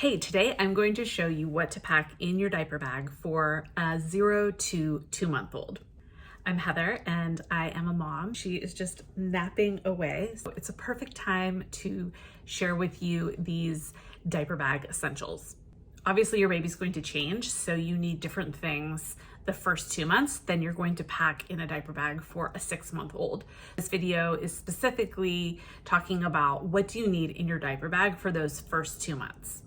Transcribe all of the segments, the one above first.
Hey, today I'm going to show you what to pack in your diaper bag for a 0 to 2-month-old. I'm Heather and I am a mom. She is just napping away. So it's a perfect time to share with you these diaper bag essentials. Obviously your baby's going to change, so you need different things the first 2 months than you're going to pack in a diaper bag for a 6-month-old. This video is specifically talking about what do you need in your diaper bag for those first 2 months.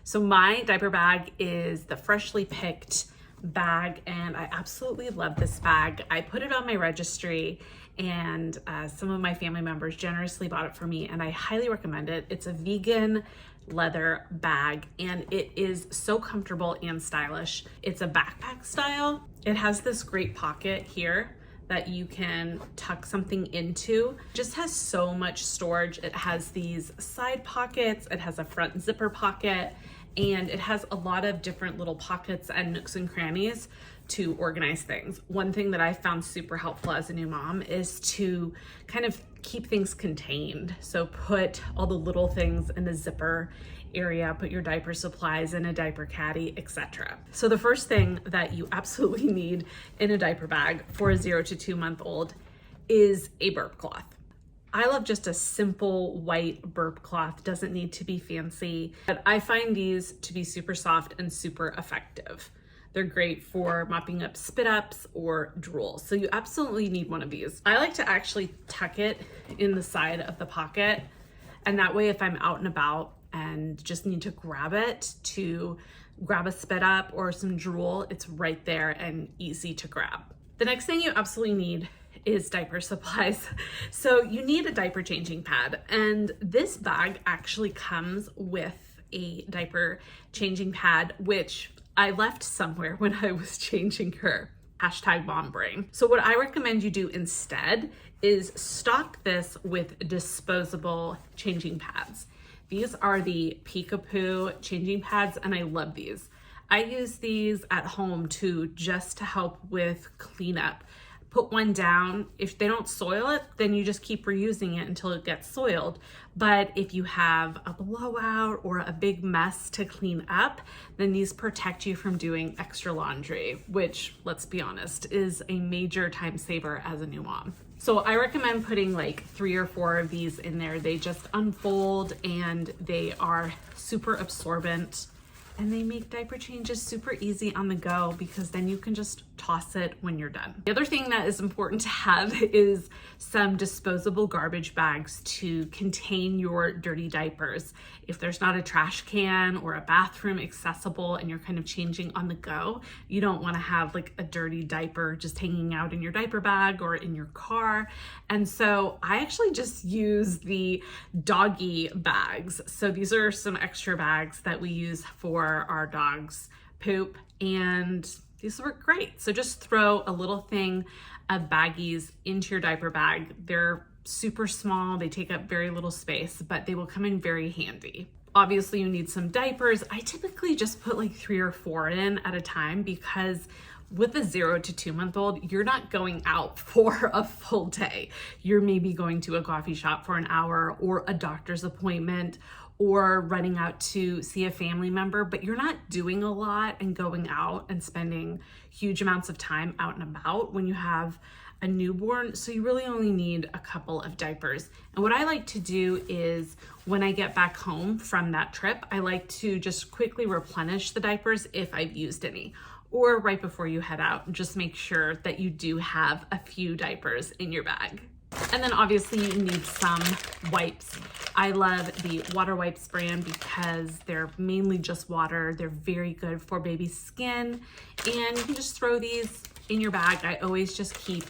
So my diaper bag is the freshly picked bag and I absolutely love this bag. I put it on my registry and some of my family members generously bought it for me and I highly recommend it. It's a vegan leather bag and it is so comfortable and stylish. It's a backpack style. It has this great pocket here that you can tuck something into. It just has so much storage. It has these side pockets, it has a front zipper pocket, and it has a lot of different little pockets and nooks and crannies to organize things. One thing that I found super helpful as a new mom is to kind of keep things contained. So put all the little things in the zipper area, put your diaper supplies in a diaper caddy, etc. So the first thing that you absolutely need in a diaper bag for a 0 to 2-month-old is a burp cloth. I love just a simple white burp cloth, doesn't need to be fancy, but I find these to be super soft and super effective. They're great for mopping up spit ups or drool. So you absolutely need one of these. I like to actually tuck it in the side of the pocket. And that way, if I'm out and about and just need to grab it to grab a spit up or some drool, it's right there and easy to grab. The next thing you absolutely need is diaper supplies. So you need a diaper changing pad. And this bag actually comes with a diaper changing pad, which I left somewhere when I was changing her. #MomBrain. So what I recommend you do instead is stock this with disposable changing pads. These are the Peekapoo changing pads and I love these. I use these at home too, just to help with cleanup. Put one down. If they don't soil it, then you just keep reusing it until it gets soiled. But if you have a blowout or a big mess to clean up, then these protect you from doing extra laundry, which, let's be honest, is a major time saver as a new mom. So I recommend putting like 3 or 4 of these in there. They just unfold and they are super absorbent. And they make diaper changes super easy on the go because then you can just toss it when you're done. The other thing that is important to have is some disposable garbage bags to contain your dirty diapers. If there's not a trash can or a bathroom accessible and you're kind of changing on the go, you don't want to have like a dirty diaper just hanging out in your diaper bag or in your car. And so I actually just use the doggy bags. So these are some extra bags that we use for our dog's poop and these work great. So just throw a little thing of baggies into your diaper bag. They're super small, they take up very little space, but they will come in very handy. Obviously you need some diapers. I typically just put like 3 or 4 in at a time because with a 0 to 2-month-old, you're not going out for a full day. You're maybe going to a coffee shop for an hour or a doctor's appointment or running out to see a family member, but you're not doing a lot and going out and spending huge amounts of time out and about when you have a newborn. So you really only need a couple of diapers. And what I like to do is when I get back home from that trip, I like to just quickly replenish the diapers if I've used any. Or right before you head out, just make sure that you do have a few diapers in your bag. And then obviously you need some wipes. I love the Water Wipes brand because they're mainly just water. They're very good for baby skin and you can just throw these in your bag. I always just keep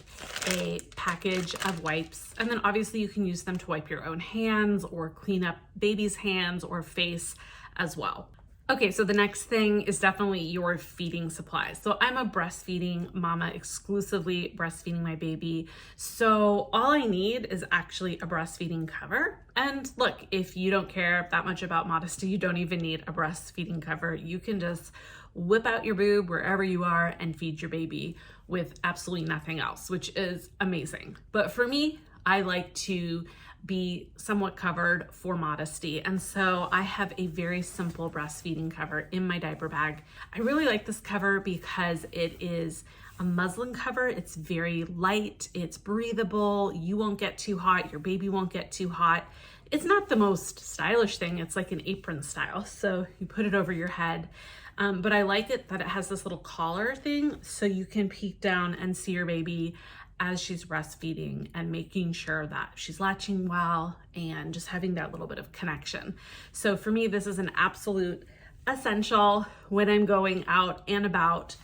a package of wipes and then obviously you can use them to wipe your own hands or clean up baby's hands or face as well. Okay, so the next thing is definitely your feeding supplies. So I'm a breastfeeding mama, exclusively breastfeeding my baby. So all I need is actually a breastfeeding cover. And look, if you don't care that much about modesty, you don't even need a breastfeeding cover. You can just whip out your boob wherever you are and feed your baby with absolutely nothing else, which is amazing. But for me, I like to be somewhat covered for modesty. And so I have a very simple breastfeeding cover in my diaper bag. I really like this cover because it is a muslin cover. It's very light, it's breathable, you won't get too hot, your baby won't get too hot. It's not the most stylish thing, it's like an apron style, so you put it over your head. But I like it that it has this little collar thing, so you can peek down and see your baby as she's breastfeeding and making sure that she's latching well and just having that little bit of connection. So for me, this is an absolute essential when I'm going out and about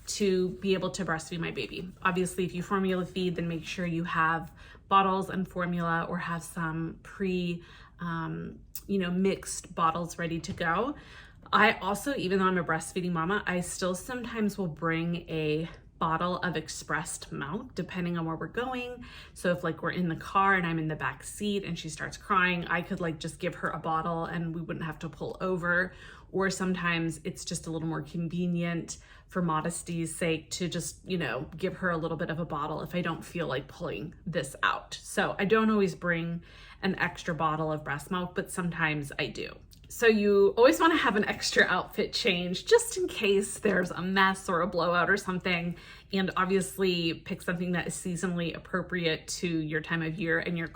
to be able to breastfeed my baby. Obviously, if you formula feed, then make sure you have bottles and formula or have some mixed bottles ready to go. I also, even though I'm a breastfeeding mama, I still sometimes will bring a bottle of expressed milk depending on where we're going. So if like we're in the car and I'm in the back seat and she starts crying, I could like just give her a bottle and we wouldn't have to pull over. Or sometimes it's just a little more convenient for modesty's sake to just, give her a little bit of a bottle if I don't feel like pulling this out. So I don't always bring an extra bottle of breast milk, but sometimes I do. So you always want to have an extra outfit change just in case there's a mess or a blowout or something. And obviously pick something that is seasonally appropriate to your time of year and your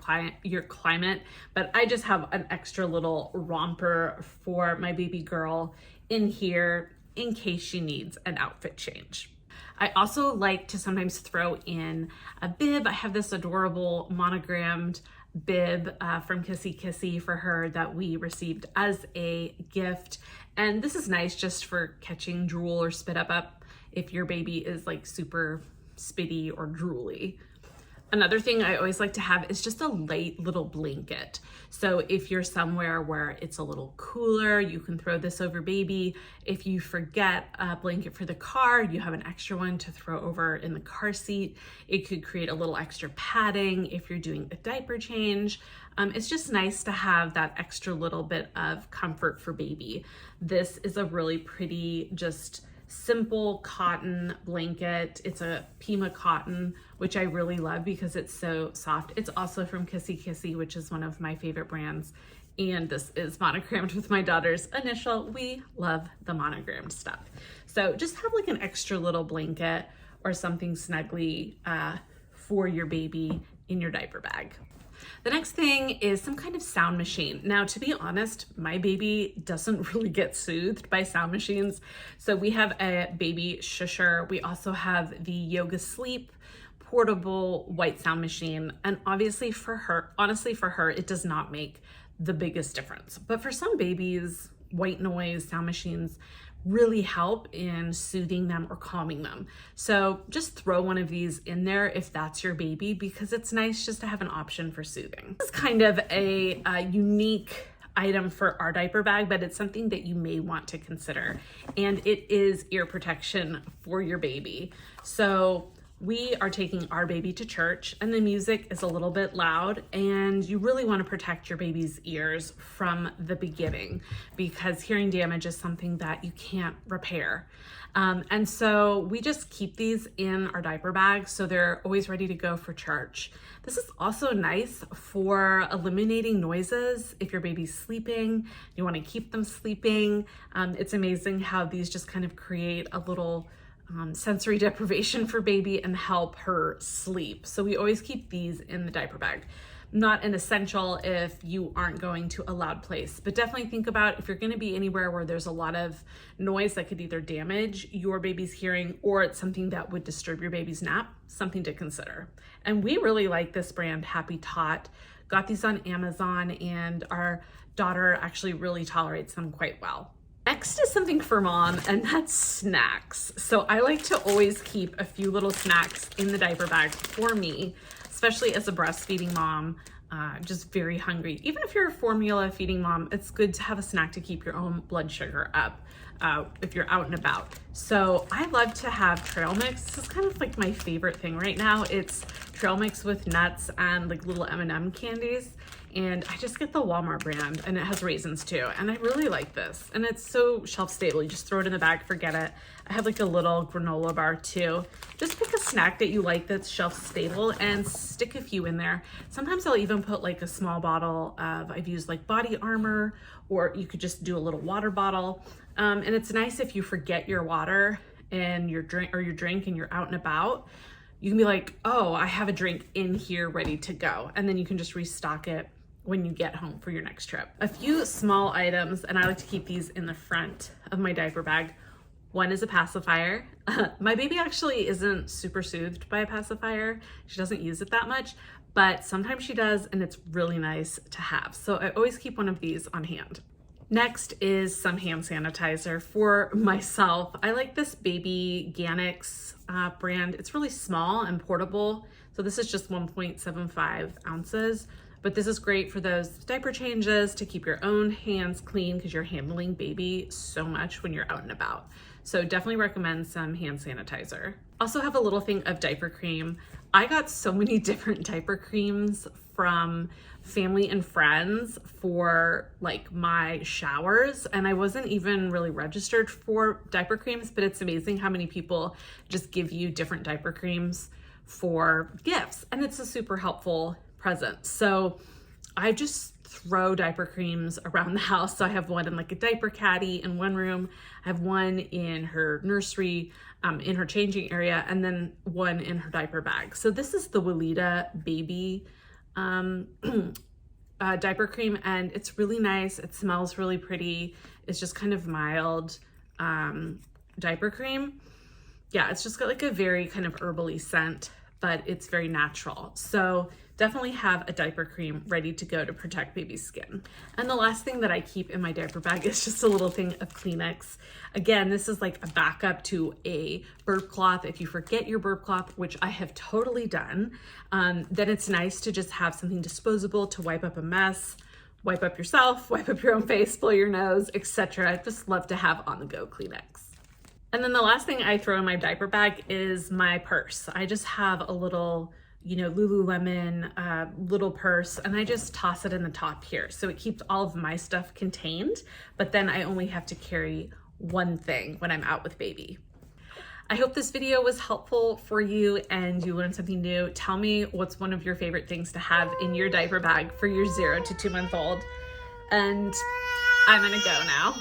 climate. But I just have an extra little romper for my baby girl in here in case she needs an outfit change. I also like to sometimes throw in a bib. I have this adorable monogrammed bib from Kissy Kissy for her that we received as a gift. And this is nice just for catching drool or spit up if your baby is like super spitty or drooly. Another thing I always like to have is just a light little blanket. So if you're somewhere where it's a little cooler, you can throw this over baby. If you forget a blanket for the car, you have an extra one to throw over in the car seat. It could create a little extra padding if you're doing a diaper change. It's just nice to have that extra little bit of comfort for baby. This is a really pretty, just simple cotton blanket. It's a Pima cotton, which I really love because it's so soft. It's also from Kissy Kissy, which is one of my favorite brands. And this is monogrammed with my daughter's initial. We love the monogrammed stuff. So just have like an extra little blanket or something snuggly for your baby in your diaper bag. The next thing is some kind of sound machine. Now, to be honest, my baby doesn't really get soothed by sound machines. So we have a baby shusher. We also have the Yoga Sleep portable white sound machine. And obviously honestly for her, it does not make the biggest difference. But for some babies, white noise sound machines really help in soothing them or calming them. So just throw one of these in there if that's your baby, because it's nice just to have an option for soothing. This is kind of a unique item for our diaper bag, but it's something that you may want to consider. And it is ear protection for your baby. So we are taking our baby to church and the music is a little bit loud, and you really want to protect your baby's ears from the beginning because hearing damage is something that you can't repair. And so we just keep these in our diaper bag so they're always ready to go for church. This is also nice for eliminating noises. If your baby's sleeping, you want to keep them sleeping. It's amazing how these just kind of create a little sensory deprivation for baby and help her sleep. So we always keep these in the diaper bag. Not an essential if you aren't going to a loud place, but definitely think about if you're going to be anywhere where there's a lot of noise that could either damage your baby's hearing or it's something that would disturb your baby's nap, something to consider. And we really like this brand, Happy Tot. Got these on Amazon and our daughter actually really tolerates them quite well. Next is something for mom, and that's snacks. So I like to always keep a few little snacks in the diaper bag for me, especially as a breastfeeding mom, just very hungry. Even if you're a formula feeding mom, it's good to have a snack to keep your own blood sugar up if you're out and about. So I love to have trail mix. This is kind of like my favorite thing right now. It's trail mix with nuts and like little M&M candies. and I just get the Walmart brand, and it has raisins too. And I really like this, and it's so shelf stable. You just throw it in the bag, forget it. I have like a little granola bar too. Just pick a snack that you like that's shelf stable and stick a few in there. Sometimes I'll even put like a small bottle of, I've used like body armor, or you could just do a little water bottle. And it's nice if you forget your water and your drink and you're out and about, you can be like, oh, I have a drink in here ready to go. And then you can just restock it when you get home for your next trip. A few small items, and I like to keep these in the front of my diaper bag. One is a pacifier. My baby actually isn't super soothed by a pacifier. She doesn't use it that much, but sometimes she does, and it's really nice to have. So I always keep one of these on hand. Next is some hand sanitizer for myself. I like this Baby Ganix brand. It's really small and portable. So this is just 1.75 ounces, but this is great for those diaper changes, to keep your own hands clean because you're handling baby so much when you're out and about. So definitely recommend some hand sanitizer. Also have a little thing of diaper cream. I got so many different diaper creams from family and friends for like my showers, and I wasn't even really registered for diaper creams, but it's amazing how many people just give you different diaper creams for gifts, and it's a super helpful present. So I just throw diaper creams around the house. So I have one in like a diaper caddy in one room, I have one in her nursery, in her changing area, and then one in her diaper bag. So this is the Weleda Baby diaper cream, and it's really nice. It smells really pretty. It's just kind of mild diaper cream. Yeah, it's just got like a very kind of herbally scent, but it's very natural. So definitely have a diaper cream ready to go to protect baby's skin. And the last thing that I keep in my diaper bag is just a little thing of Kleenex. Again, this is like a backup to a burp cloth. If you forget your burp cloth, which I have totally done, then it's nice to just have something disposable to wipe up a mess, wipe up yourself, wipe up your own face, blow your nose, etc. I just love to have on the go Kleenex. And then the last thing I throw in my diaper bag is my purse. I just have a little, Lululemon little purse, and I just toss it in the top here. So it keeps all of my stuff contained, but then I only have to carry one thing when I'm out with baby. I hope this video was helpful for you and you learned something new. Tell me what's one of your favorite things to have in your diaper bag for your 0 to 2 month old. And I'm gonna go now.